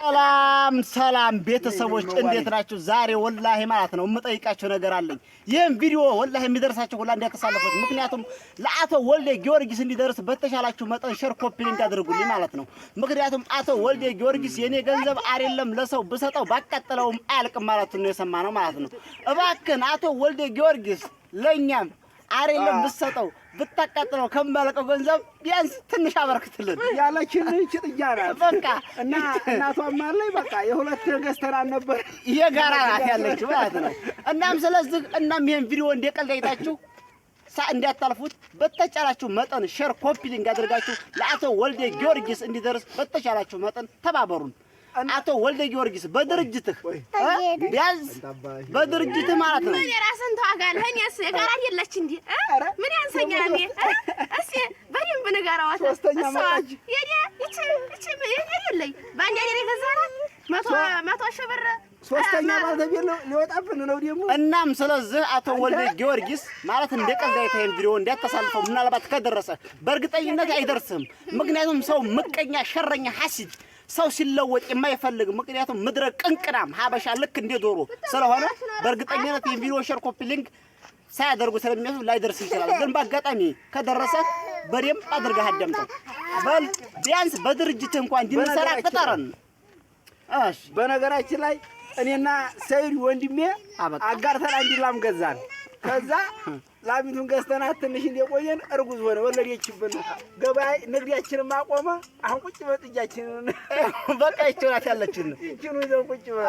ሰላም ቤተሰቦች እንዴት ናችሁ? ዛሬ ወላሂ ማለት ነው የምጠይቃችሁ ነገር አለኝ። ይሄን ቪዲዮ ወላሂ የሚደርሳችሁ ሁላ እንዲያተሳለፉት፣ ምክንያቱም ለአቶ ወልደ ጊዮርጊስ እንዲደርስ በተሻላችሁ መጠን ሼር ኮፒ ሊንክ አድርጉልኝ ማለት ነው። ምክንያቱም አቶ ወልደ ጊዮርጊስ የኔ ገንዘብ አይደለም ለሰው ብሰጠው ባቃጠለውም አያልቅም ማለት ነው የሰማነው ማለት ነው። እባክን አቶ ወልደ ጊዮርጊስ ለኛም አይደለም ብሰጠው ብታቃጥለው ከማለቀው ገንዘብ ቢያንስ ትንሽ አበርክትልን ያለችን ጭጥያና በቃ እና እናቷም አለኝ በቃ የሁለት ገዝተናል ነበር የጋራ ናት ያለች ማለት ነው። እናም ስለዚህ ይሄን ቪዲዮ እንደቀልድ አይታችሁ እንዳታልፉት በተቻላችሁ መጠን ሼር ኮፒ ሊንክ አድርጋችሁ ለአቶ ወልደ ጊዮርጊስ እንዲደርስ በተቻላችሁ መጠን ተባበሩን። አቶ ወልደ ጊዮርጊስ በድርጅትህ ቢያንስ በድርጅትህ ማለት ነው ምን የራስን ተዋጋለህ። እኔስ የጋራ አይደለች እንዴ? ምን ያንሰኛል? እኔ እሺ በደንብ ንገራዋት። እሷ የኔ እቺ የለኝ ባንዴ የኔ ገዛራት 100 ሺህ ብር ሶስተኛ ባለቤት ነው ሊወጣብን ነው ደግሞ። እናም ስለዚህ አቶ ወልደ ጊዮርጊስ ማለት እንደ ቀልድ አይተኸኝ ቪዲዮ እንዳታሳልፈው። ምናልባት ከደረሰ በእርግጠኝነት አይደርስም። ምክንያቱም ሰው ምቀኛ፣ ሸረኛ፣ ሐሲድ ሰው ሲለወጥ የማይፈልግ ምክንያቱም ምድረ ቅንቅናም ሀበሻ ልክ እንደ ዶሮ ስለሆነ በእርግጠኝነት የቪዲዮ ሼር ኮፒ ሊንክ ሳያደርጉ ስለሚያስብ ላይደርስ ይችላል። ግን በአጋጣሚ ከደረሰ በደምብ አድርገህ አዳምጠው። በል ቢያንስ በድርጅት እንኳን እንድንሰራ ቅጠረን። እሺ በነገራችን ላይ እኔና ሰይድ ወንድሜ አጋርተን አንድ ላም ገዛን። ከዛ ላሚቱን ገዝተናት ትንሽ እንደቆየን እርጉዝ ሆነ ወለደችብን። ገበያ ንግዳችንን ማቆመ። አሁን ቁጭ በጥጃችንን በቃ ይችላል ያለችን ይችኑ ይዘው ቁጭ በ